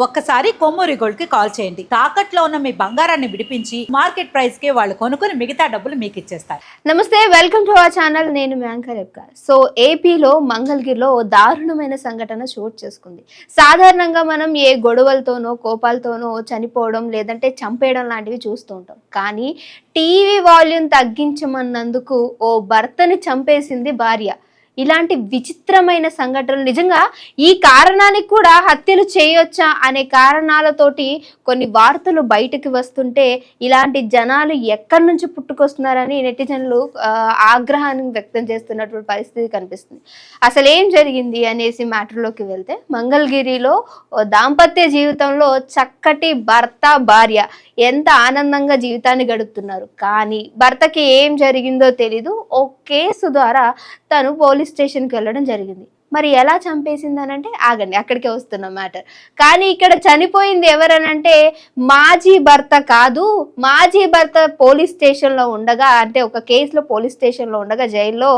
ఒక్కసారి కొమ్మూరి గోల్డ్ కి కాల్ చేయండి. తాకట్లో ఉన్న మీ బంగారాన్ని విడిపించి మార్కెట్ ప్రైస్ కి వాళ్ళు కొనుక్కుని మిగతా డబ్బులు మీకు ఇచ్చేస్తారు. నమస్తే, వెల్కమ్ టు అవర్ ఛానల్. నేను మ్యాంకర్ రెబ్కా. సో ఏపీలో మంగళగిరిలో దారుణమైన సంఘటన చోటు చేసుకుంది. సాధారణంగా మనం ఏ గొడవలతోనో కోపాలతోనో చనిపోవడం లేదంటే చంపేయడం లాంటివి చూస్తూ ఉంటాం. కానీ టీవీ వాల్యూమ్ తగ్గించమన్నందుకు ఓ భర్తని చంపేసింది భార్య. ఇలాంటి విచిత్రమైన సంఘటనలు నిజంగా ఈ కారణానికి కూడా హత్యలు చేయొచ్చా అనే కారణాలతోటి కొన్ని వార్తలు బయటకు వస్తుంటే ఇలాంటి జనాలు ఎక్కడి నుంచి పుట్టుకొస్తున్నారని నెటిజన్లు ఆగ్రహాన్ని వ్యక్తం చేస్తున్నటువంటి పరిస్థితి కనిపిస్తుంది. అసలు ఏం జరిగింది అనేసి మ్యాటర్లోకి వెళ్తే, మంగళగిరిలో దాంపత్య జీవితంలో చక్కటి భర్త భార్య ఎంత ఆనందంగా జీవితాన్ని గడుపుతున్నారు. కానీ భర్తకి ఏం జరిగిందో తెలీదు. ఓ కేసు ద్వారా తను పోలీస్ స్టేషన్కి వెళ్ళడం జరిగింది. మరి ఎలా చంపేసింది అని అంటే, ఆగండి, అక్కడికే వస్తున్న మ్యాటర్. కానీ ఇక్కడ చనిపోయింది ఎవరనంటే మాజీ భర్త కాదు. మాజీ భర్త పోలీస్ స్టేషన్లో ఉండగా, అంటే ఒక కేసులో పోలీస్ స్టేషన్లో ఉండగా జైల్లో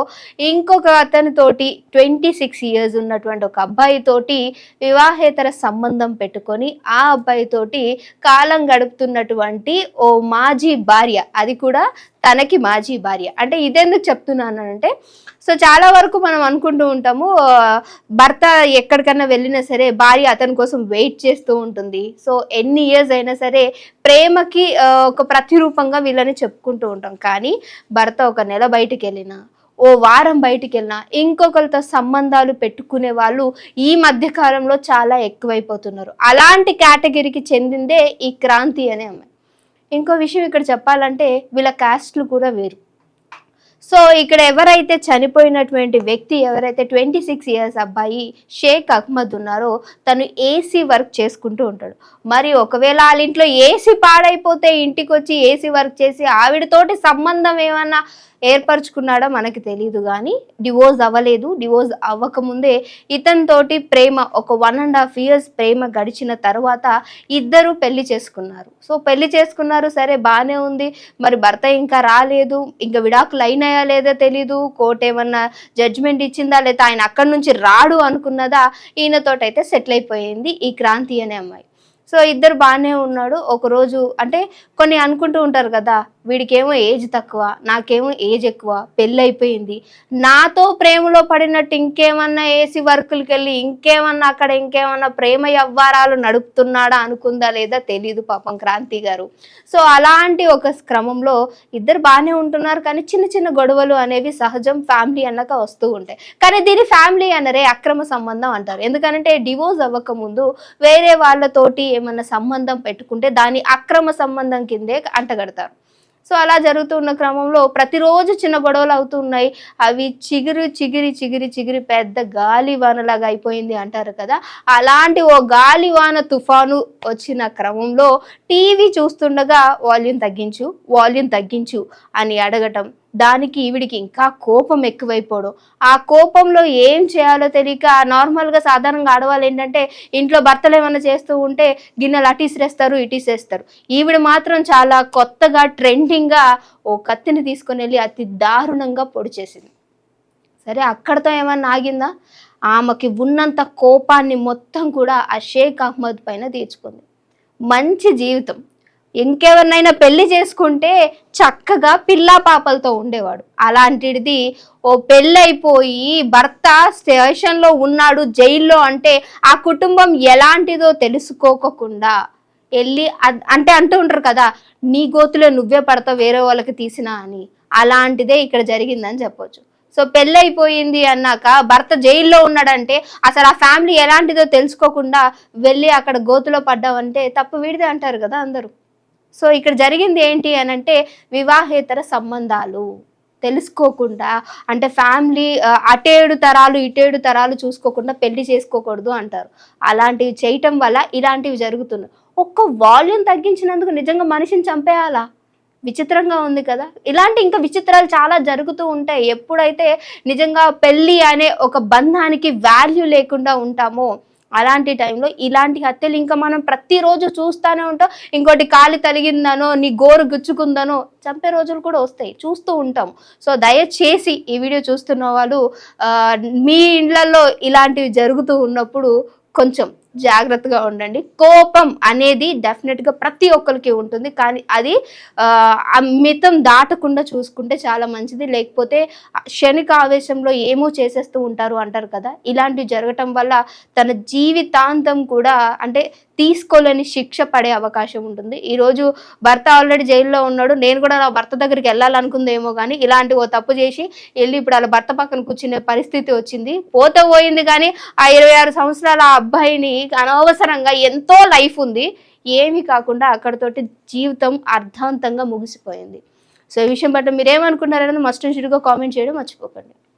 ఇంకొక అతనితోటి 26 years ఉన్నటువంటి ఒక అబ్బాయితోటి వివాహేతర సంబంధం పెట్టుకొని ఆ అబ్బాయితోటి కాలం గడుపుతున్నటువంటి ఓ మాజీ భార్య, అది కూడా తనకి మాజీ భార్య. అంటే ఇదెందుకు చెప్తున్నానంటే, సో చాలా వరకు మనం అనుకుంటూ ఉంటాము భర్త ఎక్కడికన్నా వెళ్ళినా సరే భార్య అతని కోసం వెయిట్ చేస్తూ ఉంటుంది. సో ఎన్ని ఇయర్స్ అయినా సరే ప్రేమకి ఒక ప్రతిరూపంగా వీళ్ళని చెప్పుకుంటూ ఉంటాం. కానీ భర్త ఒక నెల బయటికి వెళ్ళినా, ఓ వారం బయటికి వెళ్ళినా ఇంకొకరితో సంబంధాలు పెట్టుకునే వాళ్ళు ఈ మధ్య కాలంలో చాలా ఎక్కువైపోతున్నారు. అలాంటి కేటగిరీకి చెందిందే ఈ క్రాంతి అనే అమ్మాయి. ఇంకో విషయం ఇక్కడ చెప్పాలంటే, వీళ్ళ కాస్ట్లు కూడా వేరు. సో ఇక్కడ ఎవరైతే చనిపోయినటువంటి వ్యక్తి, ఎవరైతే 26 years అబ్బాయి షేక్ అహ్మద్ ఉన్నారో, తను ఏసీ వర్క్ చేసుకుంటూ ఉంటాడు. మరి ఒకవేళ వాళ్ళ ఇంట్లో ఏసీ పాడైపోతే ఇంటికి వచ్చి ఏసీ వర్క్ చేసి ఆవిడతోటి సంబంధం ఏమన్నా ఏర్పరచుకున్నాడో మనకి తెలియదు. కానీ డివోర్స్ అవ్వలేదు. డివోర్స్ అవ్వకముందే ఇతనితోటి ప్రేమ ఒక 1.5 years ప్రేమ గడిచిన తర్వాత ఇద్దరు పెళ్లి చేసుకున్నారు. సో పెళ్లి చేసుకున్నారు, సరే బాగానే ఉంది. మరి భర్త ఇంకా రాలేదు, ఇంకా విడాకులు అయినాయా లేదో తెలీదు. కోర్టు ఏమన్నా జడ్జిమెంట్ ఇచ్చిందా లేదా, ఆయన అక్కడి నుంచి రాడు అనుకున్నదా, ఈయనతోటైతే సెటిల్ అయిపోయింది ఈ క్రాంతి అనే అమ్మాయి. సో ఇద్దరు బాగానే ఉన్నాడు. ఒకరోజు అంటే కొన్ని అనుకుంటూ ఉంటారు కదా, వీడికేమో ఏజ్ తక్కువ, నాకేమో ఏజ్ ఎక్కువ, పెళ్ళి అయిపోయింది, నాతో ప్రేమలో పడినట్టు ఇంకేమన్నా ఏసీ వర్కులకి వెళ్ళి ఇంకేమన్నా అక్కడ ఇంకేమన్నా ప్రేమ వ్యవహారాలు నడుపుతున్నాడా అనుకుందా లేదా తెలీదు పాపం క్రాంతి గారు. సో అలాంటి ఒక క్రమంలో ఇద్దరు బాగానే ఉంటున్నారు. కానీ చిన్న చిన్న గొడవలు అనేవి సహజం, ఫ్యామిలీ అన్నాక వస్తూ ఉంటాయి. కానీ దీని ఫ్యామిలీ అనరే, అక్రమ సంబంధం అంటారు. ఎందుకంటే డివోర్స్ అవ్వక ముందు వేరే వాళ్ళతోటి ఏమన్నా సంబంధం పెట్టుకుంటే దాని అక్రమ సంబంధం కిందే అంటగడతారు. సో అలా జరుగుతున్న క్రమంలో ప్రతిరోజు చిన్న గొడవలు అవుతున్నాయి. అవి చిగిరి చిగిరి చిగిరి చిగిరి పెద్ద గాలివానలాగా అయిపోయింది అంటారు కదా. అలాంటి ఓ గాలివాన తుఫాను వచ్చిన క్రమంలో టీవీ చూస్తుండగా వాల్యూమ్ తగ్గించు అని అడగటం, దానికి ఈవిడికి ఇంకా కోపం ఎక్కువైపోవడం. ఆ కోపంలో ఏం చేయాలో తెలియక, నార్మల్గా సాధారణంగా ఆడవాళ్ళు ఏంటంటే ఇంట్లో భర్తలు ఏమైనా చేస్తూ ఉంటే గిన్నెలు అటీసిరేస్తారు ఇటీసేస్తారు. ఈవిడ మాత్రం చాలా కొత్తగా ట్రెండింగ్గా ఓ కత్తిని తీసుకొని వెళ్ళి అతి దారుణంగా పొడి చేసింది. సరే అక్కడతో ఏమన్నా ఆగిందా? ఆమెకి ఉన్నంత కోపాన్ని మొత్తం కూడా ఆ షేక్ అహ్మద్ పైన తీర్చుకుంది. మంచి జీవితం, ఇంకెవరినైనా పెళ్లి చేసుకుంటే చక్కగా పిల్లా పాపలతో ఉండేవాడు. అలాంటిది ఓ పెళ్ళైపోయి భర్త స్టేషన్లో ఉన్నాడు, జైల్లో అంటే ఆ కుటుంబం ఎలాంటిదో తెలుసుకోకుండా వెళ్ళి అంటే అంటూ ఉంటారు కదా, నీ గోతులో నువ్వే పడతావు వేరే వాళ్ళకి తీసినా అని. అలాంటిదే ఇక్కడ జరిగిందని చెప్పొచ్చు. సో పెళ్ళైపోయింది అన్నాక భర్త జైల్లో ఉన్నాడంటే అసలు ఆ ఫ్యామిలీ ఎలాంటిదో తెలుసుకోకుండా వెళ్ళి అక్కడ గోతులో పడ్డావంటే తప్పు వీడిదే అంటారు కదా అందరూ. సో ఇక్కడ జరిగింది ఏంటి అని అంటే, వివాహేతర సంబంధాలు తెలుసుకోకుండా, అంటే ఫ్యామిలీ అటేడు తరాలు ఇటేడు తరాలు చూసుకోకుండా పెళ్లి చేసుకోకూడదు అంటారు. అలాంటివి చేయటం వల్ల ఇలాంటివి జరుగుతున్నాయి. ఒక్క వాల్యూమ్ తగ్గించినందుకు నిజంగా మనిషిని చంపేయాలా? విచిత్రంగా ఉంది కదా. ఇలాంటి ఇంకా విచిత్రాలు చాలా జరుగుతూ ఉంటాయి. ఎప్పుడైతే నిజంగా పెళ్ళి అనే ఒక బంధానికి వాల్యూ లేకుండా ఉంటామో అలాంటి టైంలో ఇలాంటి హత్యలు ఇంకా మనం ప్రతిరోజు చూస్తూనే ఉంటాం. ఇంకోటి కాలి తలిగిందనో, నీ గోరు గుచ్చుకుందనో చంపే రోజులు కూడా వస్తాయి, చూస్తూ ఉంటాం. సో దయచేసి ఈ వీడియో చూస్తున్న వాళ్ళు మీ ఇళ్లలో ఇలాంటివి జరుగుతూ ఉన్నప్పుడు కొంచెం జాగ్రత్తగా ఉండండి. కోపం అనేది డెఫినెట్గా ప్రతి ఒక్కరికి ఉంటుంది, కానీ అది ఆ మితం దాటకుండా చూసుకుంటే చాలా మంచిది. లేకపోతే క్షణిక ఆవేశంలో ఏమో చేసేస్తూ ఉంటారు అంటారు కదా, ఇలాంటివి జరగటం వల్ల తన జీవితాంతం కూడా అంటే తీసుకోలేని శిక్ష పడే అవకాశం ఉంటుంది. ఈరోజు భర్త ఆల్రెడీ జైల్లో ఉన్నాడు, నేను కూడా నా భర్త దగ్గరికి వెళ్ళాలనుకుందేమో కానీ ఇలాంటి ఓ తప్పు చేసి వెళ్ళి ఇప్పుడు వాళ్ళ భర్త పక్కన కూర్చునే పరిస్థితి వచ్చింది. పోయింది కానీ ఆ 26 సంవత్సరాల ఆ అబ్బాయిని అనవసరంగా ఎంతో లైఫ్ ఉంది, ఏమీ కాకుండా అక్కడతోటి జీవితం అర్థాంతంగా ముగిసిపోయింది. సో ఈ విషయం పట్ల మీరేమనుకున్నారనేది మస్ట్ అండ్ షుడ్గా కామెంట్ చేయడం మర్చిపోకండి.